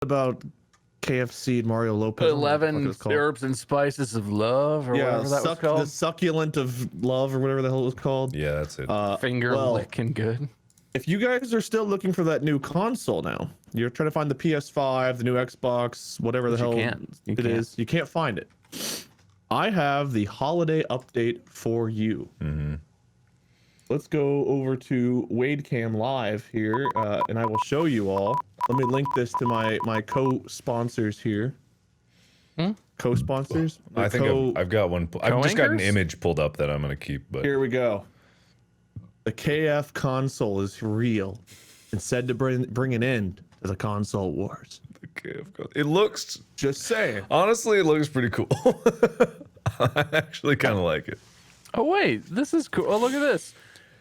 about KFC and Mario Lopez. 11 herbs and spices of love, or whatever that was called. The succulent of love, or whatever the hell it was called. Yeah, that's it. Finger licking good. If you guys are still looking for that new console now, you're trying to find the PS5, the new Xbox, whatever the hell it is, you can't find it. I have the holiday update for you. Let's go over to WadeCam Live here, and I will show you all. Let me link this to my co-sponsors here. Co-sponsors? I think I've got one. I've just got an image pulled up that I'm gonna keep. But here we go. The KFConsole is real and said to bring an end to the console wars. The KFConsole. It looks. Just saying. Honestly, it looks pretty cool. I actually kind of like it. Oh wait, this is cool. Oh, look at this.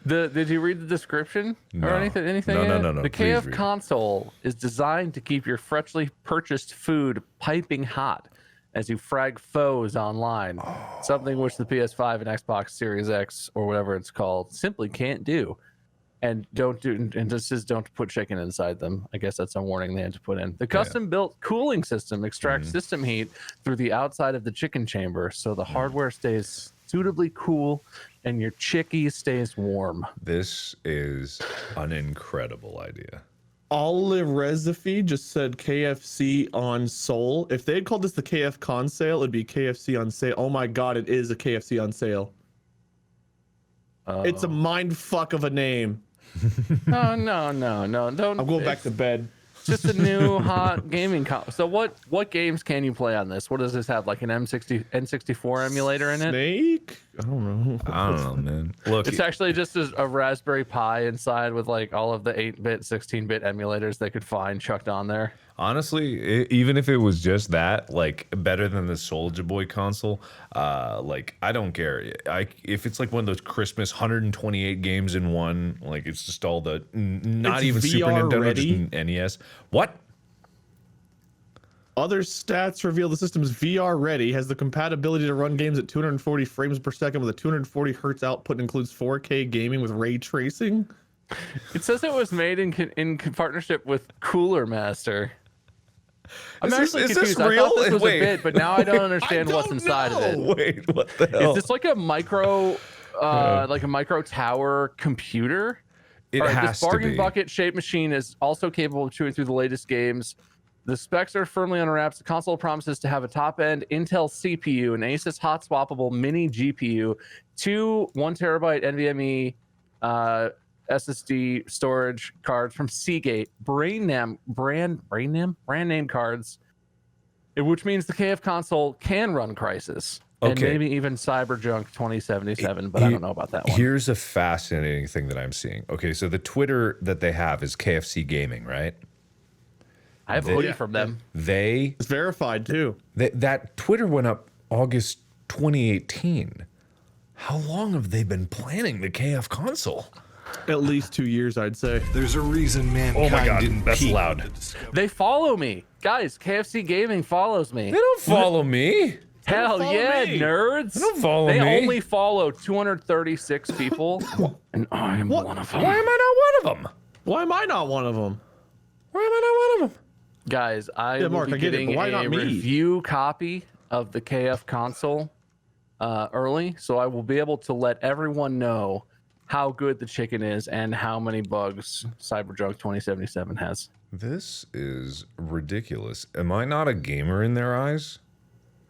Did you read the description or anything? No. The KFConsole is designed to keep your freshly purchased food piping hot as you frag foes online. Something which the PS5 and Xbox Series X or whatever it's called simply can't do. And don't put chicken inside them. I guess that's a warning they had to put in. The custom-built cooling system extracts system heat through the outside of the chicken chamber, so the hardware stays suitably cool and your chickie stays warm. This is an incredible idea. Olive Rezafi just said KFC on sale. If they had called this the KFConsole, it'd be KFC on sale. Oh my god, it is a KFC on sale. It's a mind fuck of a name. No, don't. I'm going back to bed. Just a new hot gaming console. So what games can you play on this? What does this have? Like an N64 emulator in it? Snake? I don't know, man. Look, it's actually just a Raspberry Pi inside with like all of the 8-bit, 16-bit emulators they could find chucked on there. Honestly, even if it was just that, like better than the Soulja Boy console, like I don't care. If it's like one of those Christmas 128 games in one, like it's just all the not even VR Super Nintendo, ready? just NES. What? Other stats reveal the system is VR ready, has the compatibility to run games at 240 frames per second with a 240 hertz output, and includes 4K gaming with ray tracing. It says it was made in partnership with Cooler Master. I'm actually confused. This real? I thought this was a bit, but now I don't understand what's inside of it. Wait, what the hell? Is this like a micro tower computer? It has this bargain to be. bucket shaped machine is also capable of chewing through the latest games. The specs are firmly on wraps. The console promises to have a top-end Intel CPU, an Asus hot swappable mini GPU, 2 1TB NVMe SSD storage cards from Seagate, brand name cards, which means the KFConsole can run Crysis. And maybe even Cyberjunk 2077, but I don't know about that one. Here's a fascinating thing that I'm seeing. Okay, so the Twitter that they have is KFC Gaming, right? I have a hoodie from them. It's verified too. That Twitter went up August 2018. How long have they been planning the KFConsole? At least 2 years, I'd say. There's a reason mankind didn't that's peak loud. with the discovery. They follow me. Guys, KFC Gaming follows me. They don't follow me. Hell yeah, nerds. They don't follow me. They only follow 236 people, and I am one of them. Why am I not one of them? Why am I not one of them? Why am I not one of them? Guys, I will be get it, getting but why not a me? review copy of the KFConsole early, so I will be able to let everyone know how good the chicken is and how many bugs Cyberjunk 2077 has. This is ridiculous. Am I not a gamer in their eyes?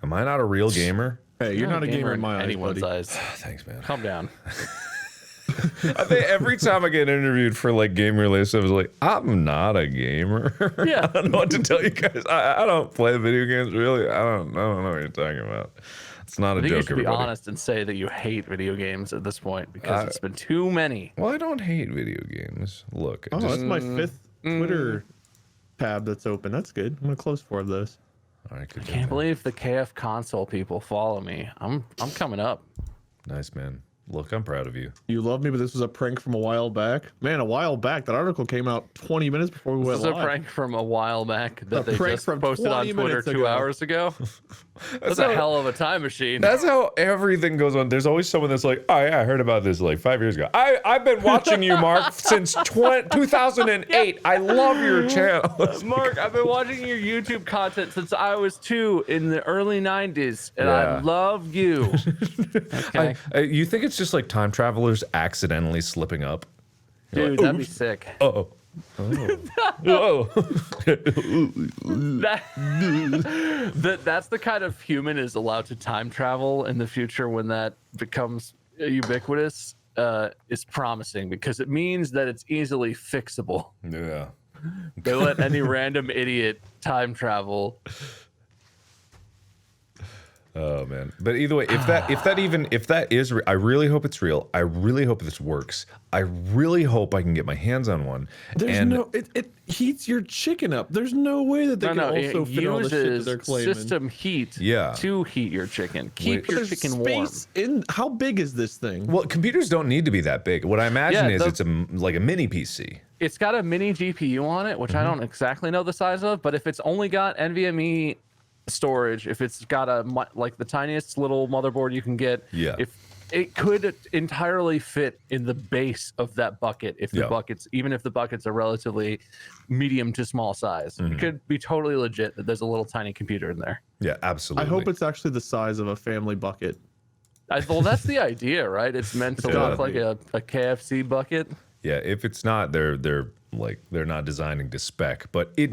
Am I not a real gamer? Hey, you're not a gamer in my anyone's eyes. Thanks, man. Calm down. I think every time I get interviewed for like game related stuff, it's like, I'm not a gamer. Yeah. I don't know what to tell you guys. I don't play video games, really. I don't know what you're talking about. It's not a I think joke, you should everybody. be honest and say that you hate video games at this point because it's been too many. Well, I don't hate video games. Look. That's my 5th Twitter tab that's open. That's good. I'm gonna close 4 of those. All right, good I can't believe the KFConsole people follow me. I'm coming up. Nice, man. Look, I'm proud of you. You love me, but this was a prank from a while back. Man, a while back. That article came out 20 minutes before we went live. This is a prank from a while back that they just from posted on 20 Twitter minutes 2 ago. hours ago. That's a hell of a time machine. That's how everything goes on. There's always someone that's like, oh yeah, I heard about this like 5 years ago. I've been watching you, Mark, since 2008. I love your channel. Mark, I've been watching your YouTube content since I was 2 in the early 90s, and I love you. Okay. You think it's just like time travelers accidentally slipping up? Dude, that'd be sick. Oh. That's the kind of human is allowed to time travel in the future when that becomes ubiquitous. Is promising because it means that it's easily fixable. Yeah. They let any random idiot time travel. Oh man! But either way, if that is, I really hope it's real. I really hope this works. I really hope I can get my hands on one. It heats your chicken up. There's no way that they can also fit all the shit that they're claiming. System heat to heat your chicken. Keep your chicken warm. How big is this thing? Well, computers don't need to be that big. What I imagine is it's like a mini PC. It's got a mini GPU on it, which I don't exactly know the size of, but if it's only got NVMe storage, if it's got like the tiniest little motherboard you can get, if it could entirely fit in the base of that bucket, if the buckets, even if the buckets are relatively medium to small size, it could be totally legit that there's a little tiny computer in there. Yeah, absolutely. I hope it's actually the size of a family bucket. Well, that's the idea, right? It's meant to look like a KFC bucket. Yeah, if it's not, they're not designing to spec, but it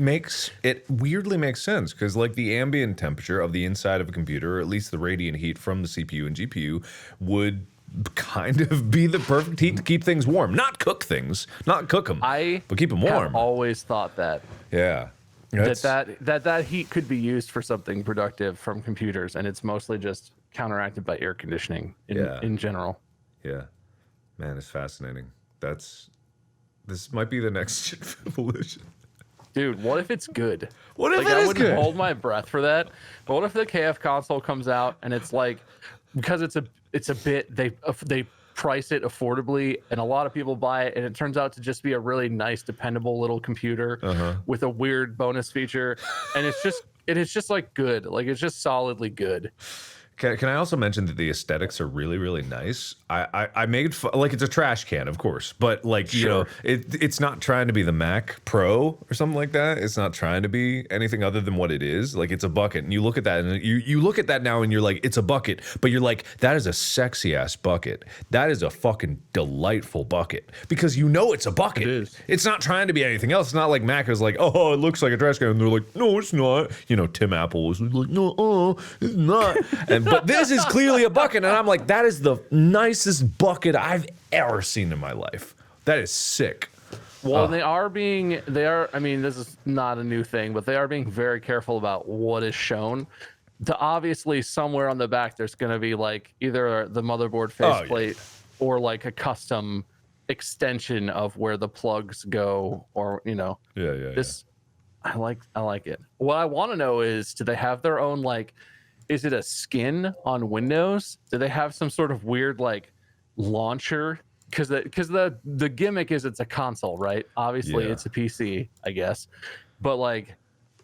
weirdly makes sense because like the ambient temperature of the inside of a computer, or at least the radiant heat from the CPU and GPU, would kind of be the perfect heat to keep things warm, not cook things, not cook them, but keep them warm. I've always thought that. Yeah. That heat could be used for something productive from computers, and it's mostly just counteracted by air conditioning in general. Yeah, man, it's fascinating. This might be the next evolution. Dude, what if it's good? What if it is I wouldn't good? hold my breath for that. But what if the KFConsole comes out and it's like, because it's a bit, they price it affordably and a lot of people buy it, and it turns out to just be a really nice, dependable little computer with a weird bonus feature, and it is just like good, like it's just solidly good. Can I also mention that the aesthetics are really, really nice? I made like it's a trash can, of course, but like you know, it's not trying to be the Mac Pro or something like that. It's not trying to be anything other than what it is. Like it's a bucket, and you look at that, and you look at that now, and you're like, it's a bucket, but you're like, that is a sexy ass bucket. That is a fucking delightful bucket because you know it's a bucket. It is. It's not trying to be anything else. It's not like Mac is like, oh, it looks like a trash can, and they're like, no, it's not. You know, Tim Apple was like, no, it's not. But this is clearly a bucket, and I'm like, that is the nicest bucket I've ever seen in my life. That is sick. Well, they are, I mean, this is not a new thing, but they are being very careful about what is shown. Obviously, somewhere on the back, there's going to be like either the motherboard faceplate or like a custom extension of where the plugs go, or, you know. I like it. What I want to know is, do they have their own, like, is it a skin on Windows? Do they have some sort of weird like launcher? Because the gimmick is it's a console, right? Obviously, it's a PC, I guess. But like,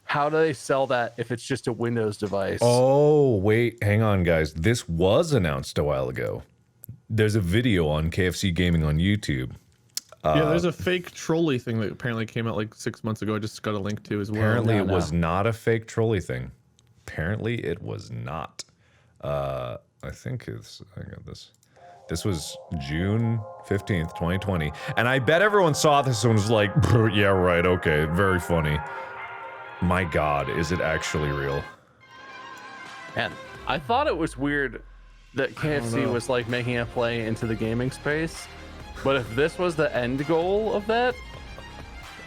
how do they sell that if it's just a Windows device? Oh, wait, hang on, guys. This was announced a while ago. There's a video on KFC Gaming on YouTube. There's a fake trolley thing that apparently came out like 6 months ago. I just got a link to as well. Apparently, it was not a fake trolley thing. Apparently it was not. I got this. This was June 15th, 2020. And I bet everyone saw this and was like, yeah, right, okay, very funny. My God, is it actually real? Man, I thought it was weird that KFC was like making a play into the gaming space. But if this was the end goal of that,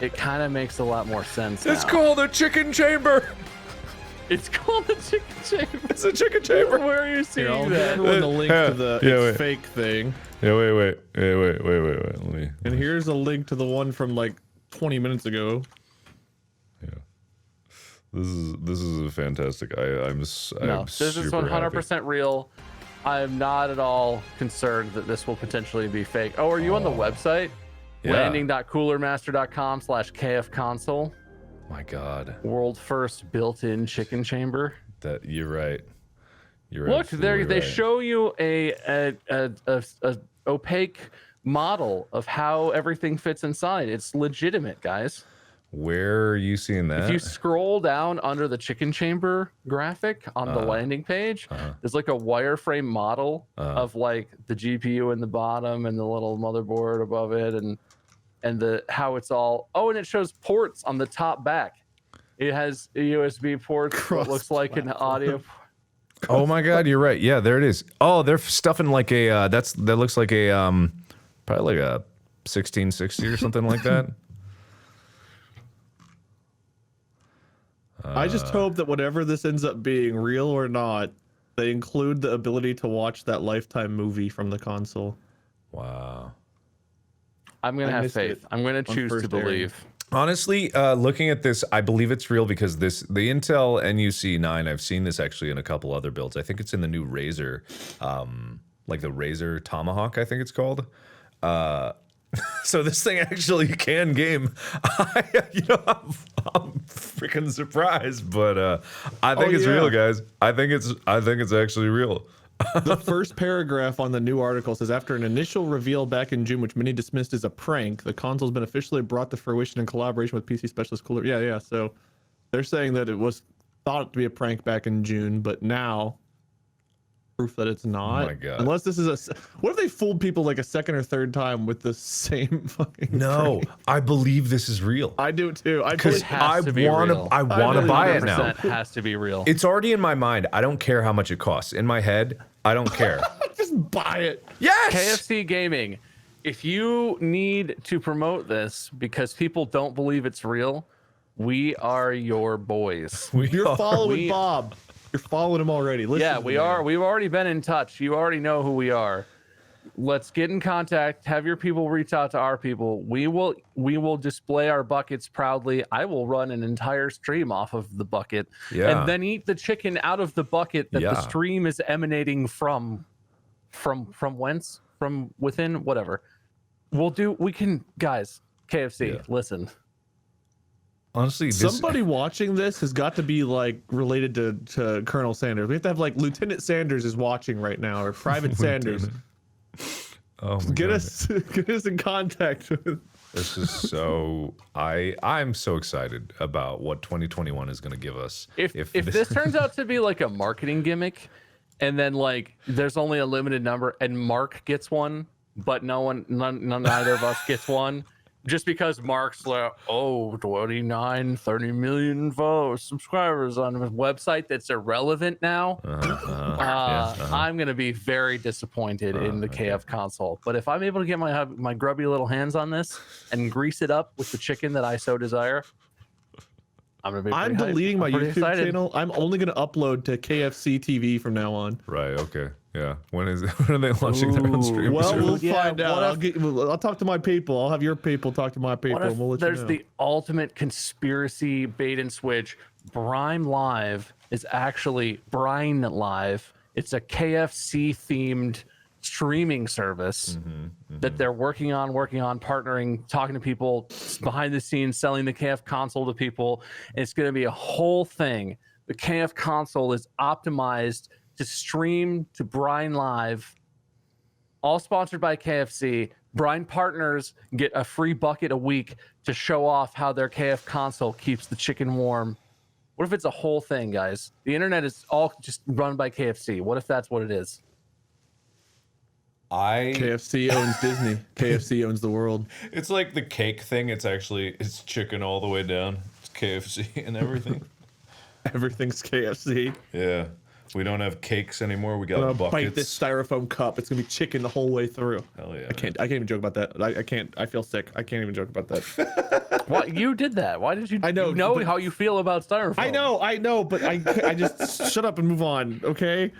it kind of makes a lot more sense. It's called a chicken chamber. It's called a chicken chamber. It's a chicken chamber. Where are you seeing I'll that? give everyone the link to the fake thing. Yeah, wait. Let me. And here's a link to the one from like 20 minutes ago. Yeah, this is a fantastic. I'm this is 100% real. I'm not at all concerned that this will potentially be fake. Oh, are you on the website? Yeah. Landing.coolermaster.com/KFConsole. My God. World first built-in chicken chamber. That you're right. You're Look, they right. show you a opaque model of how everything fits inside. It's legitimate, guys. Where are you seeing that? If you scroll down under the chicken chamber graphic on the landing page, there's like a wireframe model of like the GPU in the bottom and the little motherboard above it, and the how it's all. Oh, and it shows ports on the top back. It has a USB port. What looks like an audio. Oh my God, you're right. Yeah, there it is. Oh, they're stuffing like a that looks like a probably like a 1660 or something like that. I just hope that whatever this ends up being, real or not, they include the ability to watch that Lifetime movie from the console. Wow. I'm gonna have faith. I'm gonna choose to believe. Honestly, looking at this, I believe it's real because the Intel NUC 9, I've seen this actually in a couple other builds. I think it's in the new Razer, like the Razer Tomahawk, I think it's called. So this thing actually can game. I'm freaking surprised, but I think it's real, guys. I think it's actually real. The first paragraph on the new article says, after an initial reveal back in June, which many dismissed as a prank, the console's been officially brought to fruition in collaboration with PC specialist Cooler. Yeah. So they're saying that it was thought to be a prank back in June, but now proof that it's not. Oh my God. Unless this is what if they fooled people like a second or third time with the same fucking prank? I believe this is real. I do too. Because I want to buy it now. It has to be real. It's already in my mind. I don't care how much it costs. In my head, I don't care. Just buy it. Yes. KFC Gaming, if you need to promote this because people don't believe it's real, we are your boys. You're following Bob. You're following him already. Listen yeah, we are. We've already been in touch. You already know who we are. Let's get in contact. Have your people reach out to our people. We will display our buckets proudly. I will run an entire stream off of the bucket, and then eat the chicken out of the bucket that the stream is emanating from whence? From within? Whatever. We can, guys. KFC, listen. Honestly, somebody watching this has got to be like related to Colonel Sanders. We have to have like Lieutenant Sanders is watching right now, or Private Sanders. Oh my get God. get us in contact with. This is so I'm so excited about what 2021 is going to give us. If this turns out to be like a marketing gimmick, and then like there's only a limited number, and Mark gets one, but neither of us gets one. Just because Mark's like, 29, 30 million subscribers on a website that's irrelevant now, I'm going to be very disappointed in the KF console. But if I'm able to get my grubby little hands on this and grease it up with the chicken that I so desire, I'm going to be I'm deleting my YouTube channel. I'm only going to upload to KFC TV from now on. Right, okay. Yeah. When are they launching their own stream? Well, we'll find out. I'll talk to my people. I'll have your people talk to my people. And we'll let there's you know. The ultimate conspiracy bait and switch. Brine Live is actually Brine Live. It's a KFC themed streaming service that they're working on, partnering, talking to people behind the scenes, selling the KF console to people. And it's going to be a whole thing. The KF console is optimized to stream to Brine Live, all sponsored by KFC. Brine partners get a free bucket a week to show off how their KF console keeps the chicken warm. What if it's a whole thing, guys? The internet is all just run by KFC. What if that's what it is? KFC owns Disney. KFC owns the world. It's like the cake thing. It's chicken all the way down. It's KFC and everything. Everything's KFC. Yeah. We don't have cakes anymore. We got buckets. Bite this styrofoam cup. It's gonna be chicken the whole way through. Hell yeah! I can't even joke about that. I can't. I feel sick. I can't even joke about that. What? You did that? Why did you? I know. You know how you feel about styrofoam. I know. But I just shut up and move on. Okay.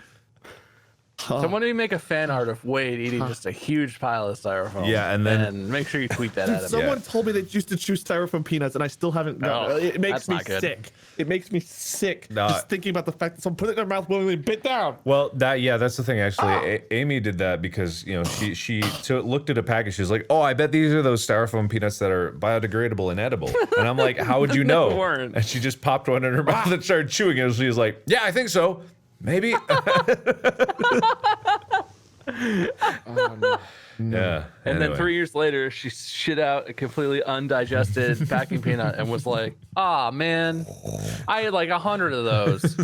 Someone need to make a fan art of Wade eating just a huge pile of styrofoam. Yeah, and then make sure you tweet that at him. Someone told me they used to chew styrofoam peanuts, and I still haven't. It makes me sick. It makes me sick just thinking about the fact that someone put it in their mouth willingly bit down. Well, that's the thing. Actually, Amy did that because she looked at a package. She was like, "Oh, I bet these are those styrofoam peanuts that are biodegradable and edible." And I'm like, "How would you know?" weren't. And she just popped one in her mouth and started chewing it. And she was like, "Yeah, I think so. Maybe." Yeah. And then 3 years later, she shit out a completely undigested packing peanut and was like, "Ah, man, I had like 100 of those."